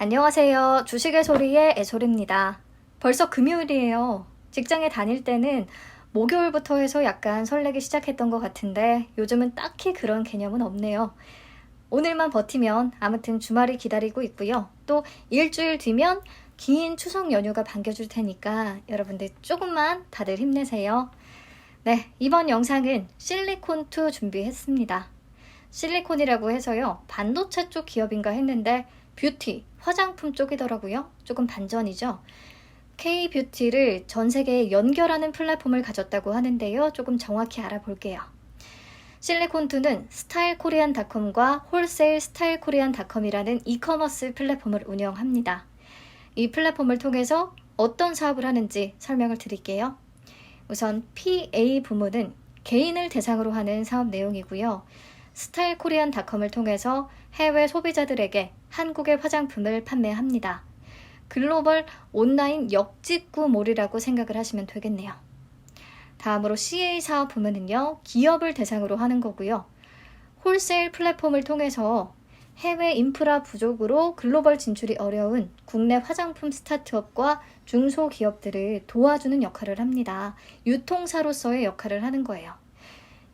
안녕하세요. 주식의 소리의 애솔입니다. 벌써 금요일이에요. 직장에 다닐 때는 목요일부터 해서 약간 설레기 시작했던 것 같은데 요즘은 딱히 그런 개념은 없네요. 오늘만 버티면 아무튼 주말이 기다리고 있고요. 또 일주일 뒤면 긴 추석 연휴가 반겨줄 테니까 여러분들 조금만 다들 힘내세요. 네, 이번 영상은 실리콘2 준비했습니다. 실리콘이라고 해서요, 반도체 쪽 기업인가 했는데 뷰티, 화장품 쪽이더라고요. 조금 반전이죠. K-뷰티를 전 세계에 연결하는 플랫폼을 가졌다고 하는데요. 조금 정확히 알아볼게요. 실리콘2는 스타일코리안닷컴과 홀세일 스타일코리안닷컴이라는 이커머스 플랫폼을 운영합니다. 이 플랫폼을 통해서 어떤 사업을 하는지 설명을 드릴게요. 우선 PA 부문은 개인을 대상으로 하는 사업 내용이고요. 스타일코리안닷컴을 통해서 해외 소비자들에게 한국의 화장품을 판매합니다. 글로벌 온라인 역직구몰이라고 생각을 하시면 되겠네요. 다음으로 CA 사업 부문은요, 기업을 대상으로 하는 거고요. 홀세일 플랫폼을 통해서 해외 인프라 부족으로 글로벌 진출이 어려운 국내 화장품 스타트업과 중소기업들을 도와주는 역할을 합니다. 유통사로서의 역할을 하는 거예요.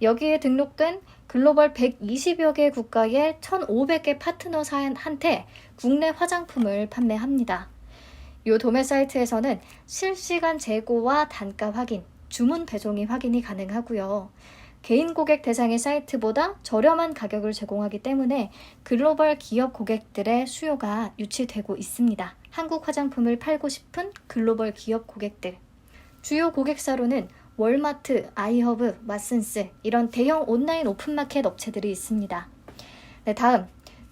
여기에 등록된 글로벌 120여 개 국가의 1,500개 파트너사한테 국내 화장품을 판매합니다. 이 도매 사이트에서는 실시간 재고와 단가 확인, 주문 배송이 확인이 가능하고요. 개인 고객 대상의 사이트보다 저렴한 가격을 제공하기 때문에 글로벌 기업 고객들의 수요가 유치되고 있습니다. 한국 화장품을 팔고 싶은 글로벌 기업 고객들. 주요 고객사로는 월마트, 아이허브, 왓슨스 이런 대형 온라인 오픈마켓 업체들이 있습니다. 네, 다음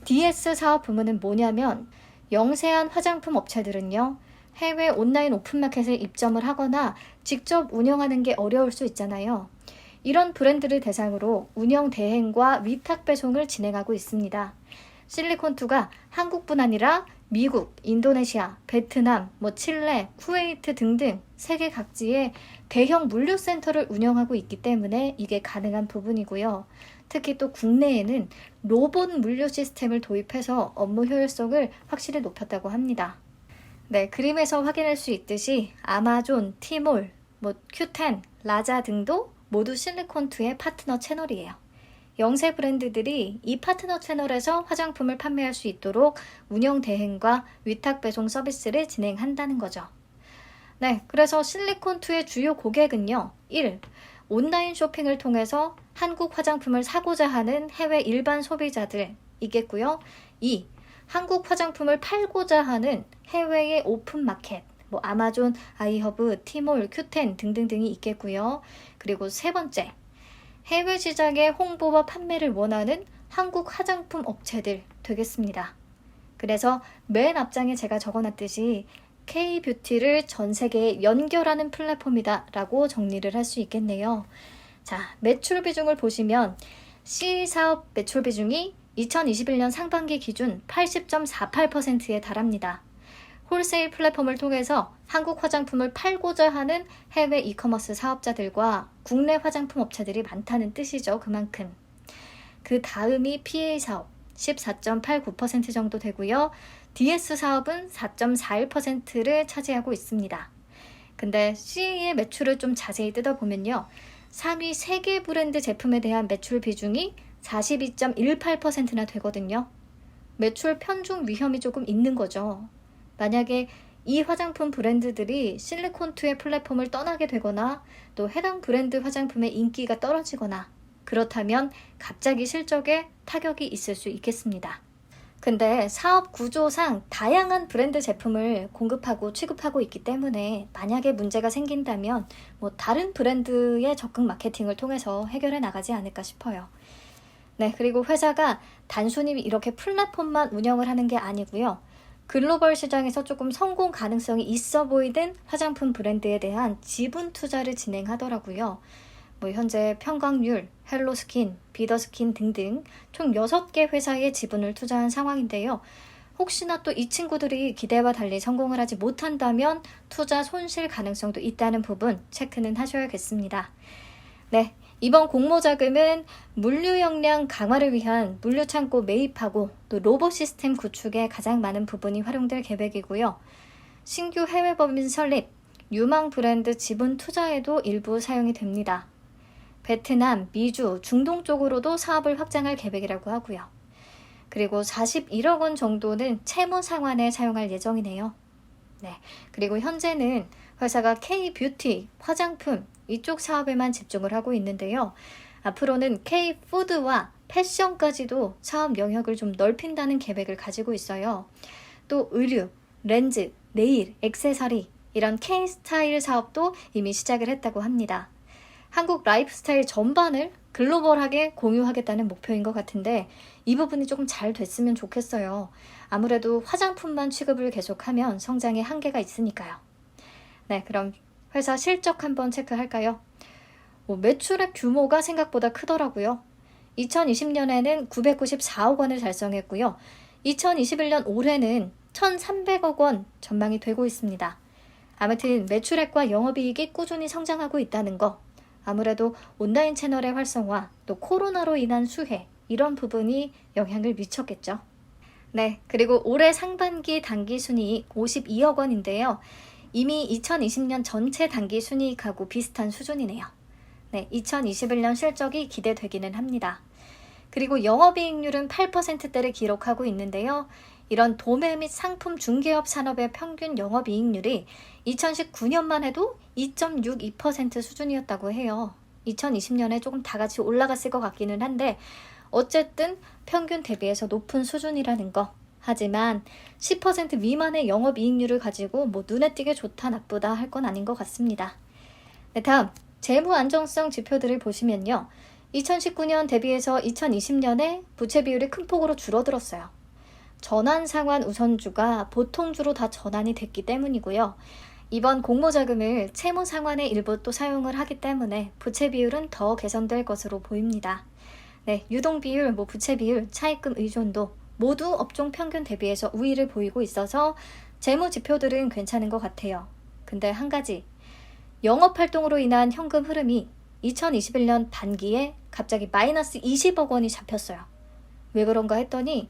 DS 사업 부문은 뭐냐면 영세한 화장품 업체들은요. 해외 온라인 오픈마켓에 입점을 하거나 직접 운영하는 게 어려울 수 있잖아요. 이런 브랜드를 대상으로 운영 대행과 위탁 배송을 진행하고 있습니다. 실리콘2가 한국뿐 아니라 미국, 인도네시아, 베트남, 칠레, 쿠웨이트 등등 세계 각지에 대형 물류센터를 운영하고 있기 때문에 이게 가능한 부분이고요. 특히 또 국내에는 로봇 물류 시스템을 도입해서 업무 효율성을 확실히 높였다고 합니다. 네, 그림에서 확인할 수 있듯이 아마존, 티몰, 큐텐, 라자 등도 모두 실리콘2의 파트너 채널이에요. 영세 브랜드들이 이 파트너 채널에서 화장품을 판매할 수 있도록 운영 대행과 위탁 배송 서비스를 진행한다는 거죠. 네, 그래서 실리콘2의 주요 고객은요. 1. 온라인 쇼핑을 통해서 한국 화장품을 사고자 하는 해외 일반 소비자들이겠고요. 2. 한국 화장품을 팔고자 하는 해외의 오픈마켓, 아마존, 아이허브, 티몰, 큐텐 등등등이 있겠고요. 그리고 세 번째, 해외 시장의 홍보와 판매를 원하는 한국 화장품 업체들 되겠습니다. 그래서 맨 앞장에 제가 적어놨듯이 K-뷰티를 전 세계에 연결하는 플랫폼이다 라고 정리를 할 수 있겠네요. 자, 매출 비중을 보시면 C 사업 매출 비중이 2021년 상반기 기준 80.48%에 달합니다. 홀세일 플랫폼을 통해서 한국 화장품을 팔고자 하는 해외 이커머스 사업자들과 국내 화장품 업체들이 많다는 뜻이죠. 그만큼. 그 다음이 PA 사업 14.89% 정도 되고요. DS 사업은 4.41%를 차지하고 있습니다. 근데 CA의 매출을 좀 자세히 뜯어보면요. 3위 세계 브랜드 제품에 대한 매출 비중이 42.18%나 되거든요. 매출 편중 위험이 조금 있는 거죠. 만약에 이 화장품 브랜드들이 실리콘2의 플랫폼을 떠나게 되거나 또 해당 브랜드 화장품의 인기가 떨어지거나 그렇다면 갑자기 실적에 타격이 있을 수 있겠습니다. 근데 사업 구조상 다양한 브랜드 제품을 공급하고 취급하고 있기 때문에 만약에 문제가 생긴다면 다른 브랜드의 적극 마케팅을 통해서 해결해 나가지 않을까 싶어요. 네, 그리고 회사가 단순히 이렇게 플랫폼만 운영을 하는 게 아니고요. 글로벌 시장에서 조금 성공 가능성이 있어 보이는 화장품 브랜드에 대한 지분 투자를 진행하더라고요. 현재 평강률, 헬로스킨, 비더스킨 등등 총 6개 회사의 지분을 투자한 상황인데요. 혹시나 또 이 친구들이 기대와 달리 성공을 하지 못한다면 투자 손실 가능성도 있다는 부분 체크는 하셔야겠습니다. 네, 이번 공모자금은 물류 역량 강화를 위한 물류 창고 매입하고 또 로봇 시스템 구축에 가장 많은 부분이 활용될 계획이고요. 신규 해외 법인 설립, 유망 브랜드 지분 투자에도 일부 사용이 됩니다. 베트남, 미주, 중동 쪽으로도 사업을 확장할 계획이라고 하고요. 그리고 41억 원 정도는 채무 상환에 사용할 예정이네요. 네, 그리고 현재는 회사가 K-뷰티, 화장품 이쪽 사업에만 집중을 하고 있는데요. 앞으로는 K-푸드와 패션까지도 사업 영역을 좀 넓힌다는 계획을 가지고 있어요. 또 의류, 렌즈, 네일, 액세서리 이런 K-스타일 사업도 이미 시작을 했다고 합니다. 한국 라이프스타일 전반을 글로벌하게 공유하겠다는 목표인 것 같은데 이 부분이 조금 잘 됐으면 좋겠어요. 아무래도 화장품만 취급을 계속하면 성장에 한계가 있으니까요. 네, 그럼 회사 실적 한번 체크할까요? 매출액 규모가 생각보다 크더라고요. 2020년에는 994억 원을 달성했고요. 2021년 올해는 1,300억 원 전망이 되고 있습니다. 아무튼 매출액과 영업이익이 꾸준히 성장하고 있다는 거, 아무래도 온라인 채널의 활성화, 또 코로나로 인한 수혜, 이런 부분이 영향을 미쳤겠죠. 네, 그리고 올해 상반기 당기순이익 52억 원인데요. 이미 2020년 전체 당기순이익하고 비슷한 수준이네요. 네, 2021년 실적이 기대되기는 합니다. 그리고 영업이익률은 8%대를 기록하고 있는데요. 이런 도매 및 상품 중개업 산업의 평균 영업이익률이 2019년만 해도 2.62% 수준이었다고 해요. 2020년에 조금 다 같이 올라갔을 것 같기는 한데 어쨌든 평균 대비해서 높은 수준이라는 거. 하지만 10% 미만의 영업이익률을 가지고 눈에 띄게 좋다 나쁘다 할 건 아닌 것 같습니다. 네, 다음 재무 안정성 지표들을 보시면요. 2019년 대비해서 2020년에 부채 비율이 큰 폭으로 줄어들었어요. 전환 상환 우선주가 보통주로 다 전환이 됐기 때문이고요. 이번 공모자금을 채무 상환에 일부 또 사용을 하기 때문에 부채 비율은 더 개선될 것으로 보입니다. 네, 유동 비율, 부채 비율, 차입금 의존도 모두 업종 평균 대비해서 우위를 보이고 있어서 재무 지표들은 괜찮은 것 같아요. 근데 한 가지, 영업활동으로 인한 현금 흐름이 2021년 반기에 갑자기 마이너스 20억 원이 잡혔어요. 왜 그런가 했더니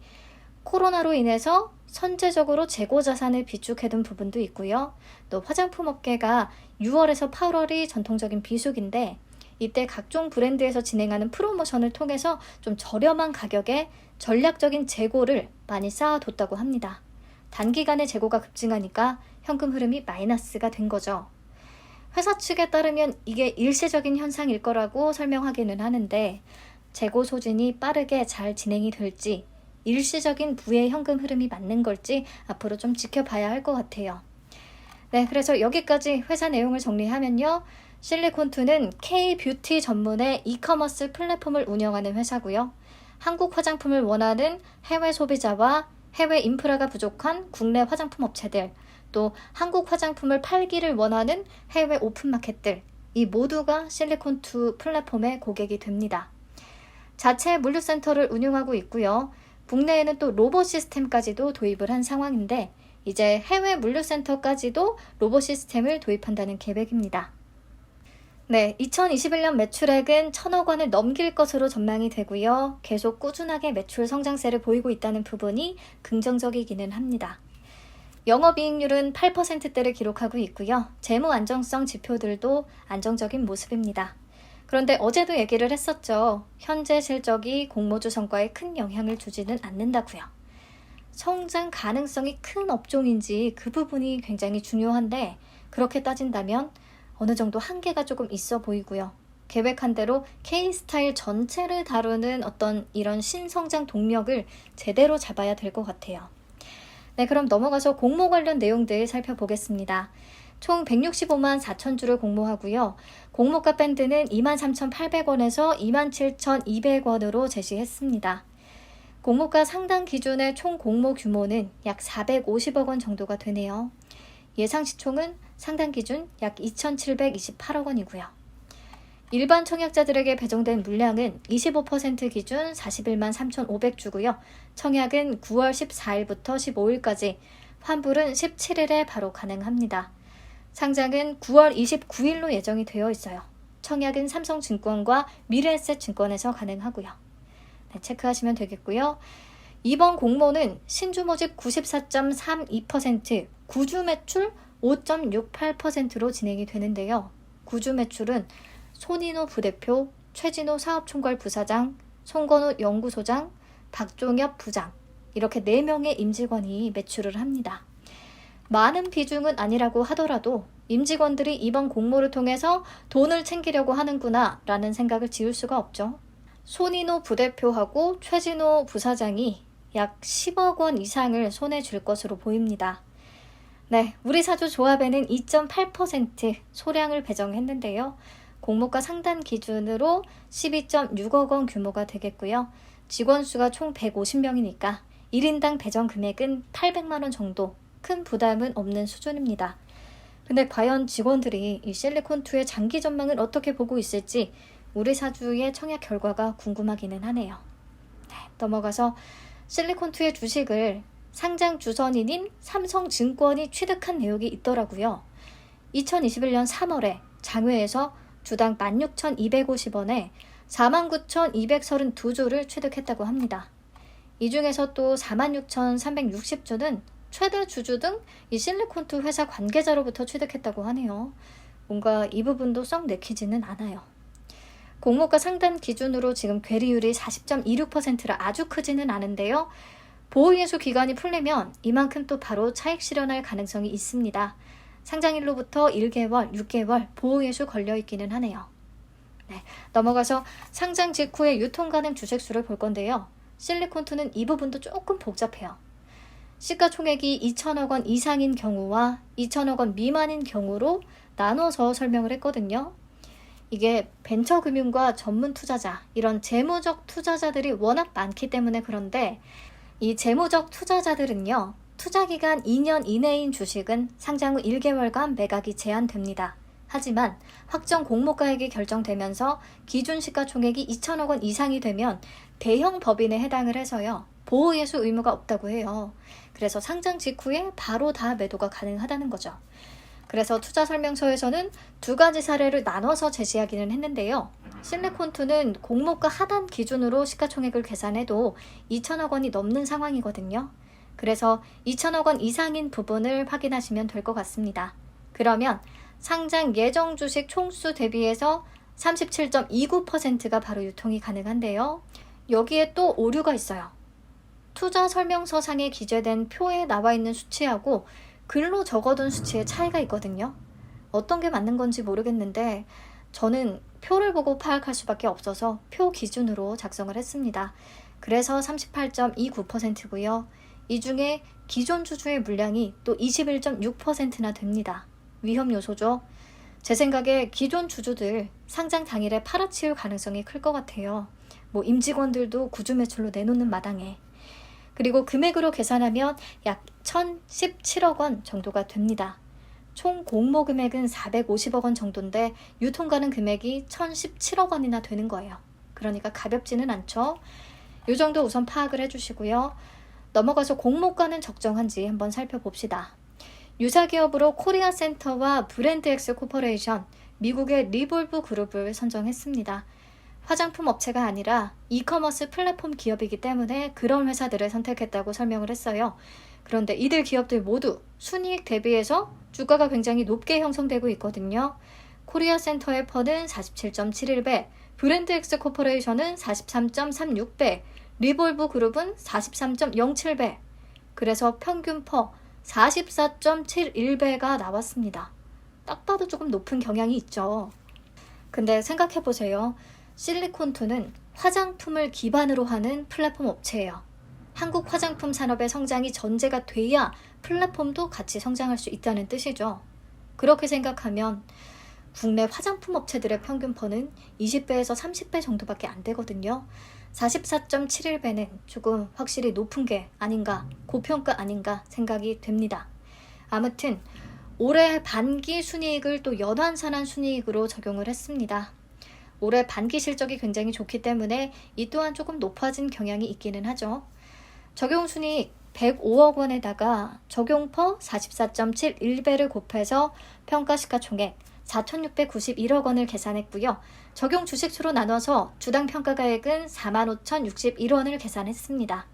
코로나로 인해서 선제적으로 재고 자산을 비축해둔 부분도 있고요. 또 화장품 업계가 6월에서 8월이 전통적인 비수기인데 이때 각종 브랜드에서 진행하는 프로모션을 통해서 좀 저렴한 가격에 전략적인 재고를 많이 쌓아뒀다고 합니다. 단기간에 재고가 급증하니까 현금 흐름이 마이너스가 된 거죠. 회사 측에 따르면 이게 일시적인 현상일 거라고 설명하기는 하는데 재고 소진이 빠르게 잘 진행이 될지 일시적인 부의 현금 흐름이 맞는 걸지 앞으로 좀 지켜봐야 할 것 같아요. 네, 그래서 여기까지 회사 내용을 정리하면요. 실리콘2는 K-뷰티 전문의 이커머스 플랫폼을 운영하는 회사고요. 한국 화장품을 원하는 해외 소비자와 해외 인프라가 부족한 국내 화장품 업체들, 또 한국 화장품을 팔기를 원하는 해외 오픈마켓들, 이 모두가 실리콘2 플랫폼의 고객이 됩니다. 자체 물류센터를 운영하고 있고요. 국내에는 또 로봇 시스템까지도 도입을 한 상황인데 이제 해외 물류센터까지도 로봇 시스템을 도입한다는 계획입니다. 네, 2021년 매출액은 1,000억 원을 넘길 것으로 전망이 되고요. 계속 꾸준하게 매출 성장세를 보이고 있다는 부분이 긍정적이기는 합니다. 영업이익률은 8%대를 기록하고 있고요. 재무 안정성 지표들도 안정적인 모습입니다. 그런데 어제도 얘기를 했었죠. 현재 실적이 공모주 성과에 큰 영향을 주지는 않는다고요. 성장 가능성이 큰 업종인지 그 부분이 굉장히 중요한데 그렇게 따진다면 어느 정도 한계가 조금 있어 보이고요. 계획한 대로 K-스타일 전체를 다루는 어떤 이런 신성장 동력을 제대로 잡아야 될 것 같아요. 네, 그럼 넘어가서 공모 관련 내용들 살펴보겠습니다. 총 165만 4천 주를 공모하고요. 공모가 밴드는 23,800원에서 27,200원으로 제시했습니다. 공모가 상당 기준의 총 공모 규모는 약 450억 원 정도가 되네요. 예상 시총은 상당 기준 약 2,728억 원이고요. 일반 청약자들에게 배정된 물량은 25% 기준 41만 3,500주고요. 청약은 9월 14일부터 15일까지, 환불은 17일에 바로 가능합니다. 상장은 9월 29일로 예정이 되어 있어요. 청약은 삼성증권과 미래에셋증권에서 가능하고요. 네, 체크하시면 되겠고요. 이번 공모는 신주 모집 94.32%, 구주 매출 5.68%로 진행이 되는데요. 구주 매출은 손인호 부대표, 최진호 사업총괄 부사장, 송건우 연구소장, 박종엽 부장 이렇게 4명의 임직원이 매출을 합니다. 많은 비중은 아니라고 하더라도 임직원들이 이번 공모를 통해서 돈을 챙기려고 하는구나 라는 생각을 지울 수가 없죠. 손인호 부대표하고 최진호 부사장이 약 10억 원 이상을 손에 쥘 것으로 보입니다. 네, 우리 사주 조합에는 2.8% 소량을 배정했는데요. 공모가 상단 기준으로 12.6억 원 규모가 되겠고요. 직원 수가 총 150명이니까 1인당 배정 금액은 800만 원 정도, 큰 부담은 없는 수준입니다. 근데 과연 직원들이 이 실리콘2의 장기 전망을 어떻게 보고 있을지 우리 사주의 청약 결과가 궁금하기는 하네요. 네, 넘어가서 실리콘2의 주식을 상장 주선인인 삼성증권이 취득한 내역이 있더라고요. 2021년 3월에 장외에서 주당 16,250원에 49,232주를 취득했다고 합니다. 이 중에서 또 46,360주는 최대 주주 등 이 실리콘2 회사 관계자로부터 취득했다고 하네요. 뭔가 이 부분도 썩 내키지는 않아요. 공모가 상단 기준으로 지금 괴리율이 40.26%라 아주 크지는 않은데요. 보호예수 기간이 풀리면 이만큼 또 바로 차익 실현할 가능성이 있습니다. 상장일로부터 1개월, 6개월 보호예수 걸려있기는 하네요. 네, 넘어가서 상장 직후의 유통 가능 주식수를 볼 건데요. 실리콘2는 이 부분도 조금 복잡해요. 시가총액이 2천억 원 이상인 경우와 2천억 원 미만인 경우로 나눠서 설명을 했거든요. 이게 벤처금융과 전문 투자자, 이런 재무적 투자자들이 워낙 많기 때문에 그런데 이 재무적 투자자들은요. 투자기간 2년 이내인 주식은 상장 후 1개월간 매각이 제한됩니다. 하지만 확정 공모가액이 결정되면서 기준 시가총액이 2천억 원 이상이 되면 대형 법인에 해당을 해서요. 보호예수 의무가 없다고 해요. 그래서 상장 직후에 바로 다 매도가 가능하다는 거죠. 그래서 투자 설명서에서는 두 가지 사례를 나눠서 제시하기는 했는데요. 실리콘2는 공모가 하단 기준으로 시가총액을 계산해도 2천억 원이 넘는 상황이거든요. 그래서 2천억 원 이상인 부분을 확인하시면 될 것 같습니다. 그러면 상장 예정 주식 총수 대비해서 37.29%가 바로 유통이 가능한데요. 여기에 또 오류가 있어요. 투자 설명서상에 기재된 표에 나와 있는 수치하고 글로 적어둔 수치의 차이가 있거든요. 어떤 게 맞는 건지 모르겠는데 저는 표를 보고 파악할 수밖에 없어서 표 기준으로 작성을 했습니다. 그래서 38.29%고요. 이 중에 기존 주주의 물량이 또 21.6%나 됩니다. 위험 요소죠. 제 생각에 기존 주주들 상장 당일에 팔아치울 가능성이 클 것 같아요. 임직원들도 구주 매출로 내놓는 마당에. 그리고 금액으로 계산하면 약 1,017억 원 정도가 됩니다. 총 공모 금액은 450억 원 정도인데 유통 가능 금액이 1,017억 원이나 되는 거예요. 그러니까 가볍지는 않죠. 이 정도 우선 파악을 해주시고요. 넘어가서 공모가는 적정한지 한번 살펴봅시다. 유사기업으로 코리아센터와 브랜드엑스 코퍼레이션, 미국의 리볼브 그룹을 선정했습니다. 화장품 업체가 아니라 이커머스 플랫폼 기업이기 때문에 그런 회사들을 선택했다고 설명을 했어요. 그런데 이들 기업들 모두 순이익 대비해서 주가가 굉장히 높게 형성되고 있거든요. 코리아센터의 퍼는 47.71배, 브랜드엑스 코퍼레이션은 43.36배, 리볼브 그룹은 43.07배. 그래서 평균 퍼 44.71배가 나왔습니다. 딱 봐도 조금 높은 경향이 있죠. 근데 생각해보세요. 실리콘2는 화장품을 기반으로 하는 플랫폼 업체예요. 한국 화장품 산업의 성장이 전제가 돼야 플랫폼도 같이 성장할 수 있다는 뜻이죠. 그렇게 생각하면 국내 화장품 업체들의 평균 퍼는 20배에서 30배 정도밖에 안 되거든요. 44.71배는 조금 확실히 높은 게 아닌가, 고평가 아닌가 생각이 됩니다. 아무튼 올해 반기 순이익을 또 연환산한 순이익으로 적용을 했습니다. 올해 반기 실적이 굉장히 좋기 때문에 이 또한 조금 높아진 경향이 있기는 하죠. 적용 순이익 105억 원에다가 적용 퍼 44.71배를 곱해서 평가 시가총액 4,691억 원을 계산했고요. 적용 주식수로 나눠서 주당 평가가액은 45,061원을 계산했습니다.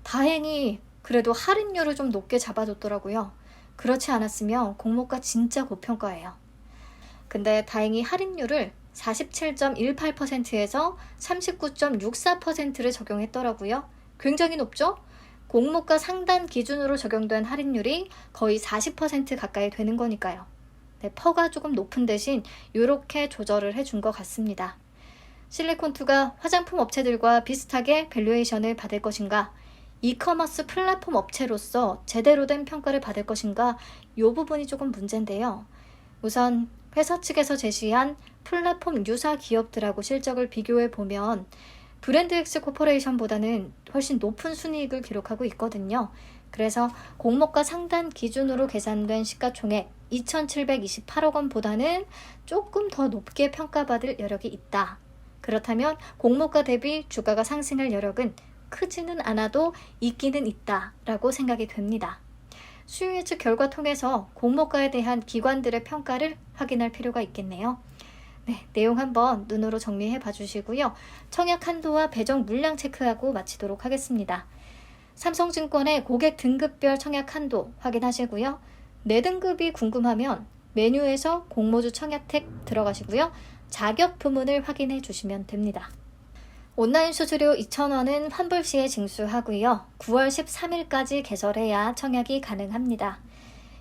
다행히 그래도 할인율을 좀 높게 잡아줬더라고요. 그렇지 않았으면 공모가 진짜 고평가예요. 근데 다행히 할인율을 47.18%에서 39.64%를 적용했더라고요. 굉장히 높죠? 공모가 상단 기준으로 적용된 할인율이 거의 40% 가까이 되는 거니까요. 네, 퍼가 조금 높은 대신 이렇게 조절을 해준 것 같습니다. 실리콘2가 화장품 업체들과 비슷하게 밸류에이션을 받을 것인가, 이커머스 플랫폼 업체로서 제대로 된 평가를 받을 것인가, 이 부분이 조금 문제인데요. 우선 회사 측에서 제시한 플랫폼 유사 기업들하고 실적을 비교해 보면 브랜드엑스 코퍼레이션보다는 훨씬 높은 순이익을 기록하고 있거든요. 그래서 공모가 상단 기준으로 계산된 시가총액 2,728억 원보다는 조금 더 높게 평가받을 여력이 있다. 그렇다면 공모가 대비 주가가 상승할 여력은 크지는 않아도 있기는 있다라고 생각이 됩니다. 수요 예측 결과 통해서 공모가에 대한 기관들의 평가를 확인할 필요가 있겠네요. 네, 내용 한번 눈으로 정리해 봐주시고요. 청약 한도와 배정 물량 체크하고 마치도록 하겠습니다. 삼성증권의 고객 등급별 청약 한도 확인하시고요. 내 등급이 궁금하면 메뉴에서 공모주 청약 탭 들어가시고요. 자격 부문을 확인해 주시면 됩니다. 온라인 수수료 2,000원은 환불 시에 징수하고요. 9월 13일까지 개설해야 청약이 가능합니다.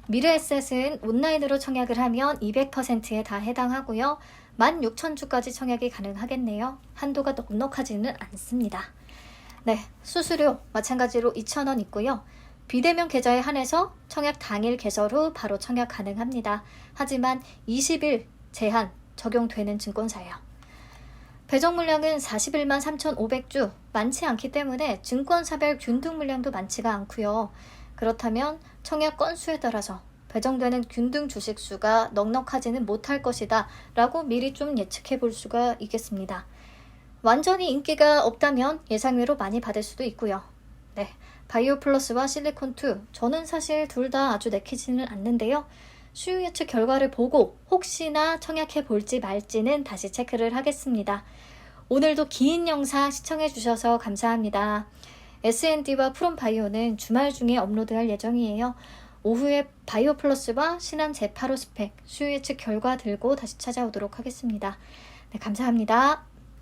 미르에셋은 온라인으로 청약을 하면 200%에 다 해당하고요. 16,000주까지 청약이 가능하겠네요. 한도가 넉넉하지는 않습니다. 네, 수수료 마찬가지로 2,000원 있고요. 비대면 계좌에 한해서 청약 당일 개설 후 바로 청약 가능합니다. 하지만 20일 제한 적용되는 증권사예요. 배정 물량은 41만 3,500주, 많지 않기 때문에 증권사별 균등 물량도 많지가 않고요. 그렇다면 청약 건수에 따라서 배정되는 균등 주식 수가 넉넉하지는 못할 것이다 라고 미리 좀 예측해 볼 수가 있겠습니다. 완전히 인기가 없다면 예상외로 많이 받을 수도 있고요. 네, 바이오 플러스와 실리콘2, 저는 사실 둘 다 아주 내키지는 않는데요. 수요 예측 결과를 보고 혹시나 청약해 볼지 말지는 다시 체크를 하겠습니다. 오늘도 긴 영상 시청해 주셔서 감사합니다. S&D와 프롬바이오는 주말 중에 업로드할 예정이에요. 오후에 바이오 플러스와 신한 제8호 스펙 수요 예측 결과 들고 다시 찾아오도록 하겠습니다. 네, 감사합니다.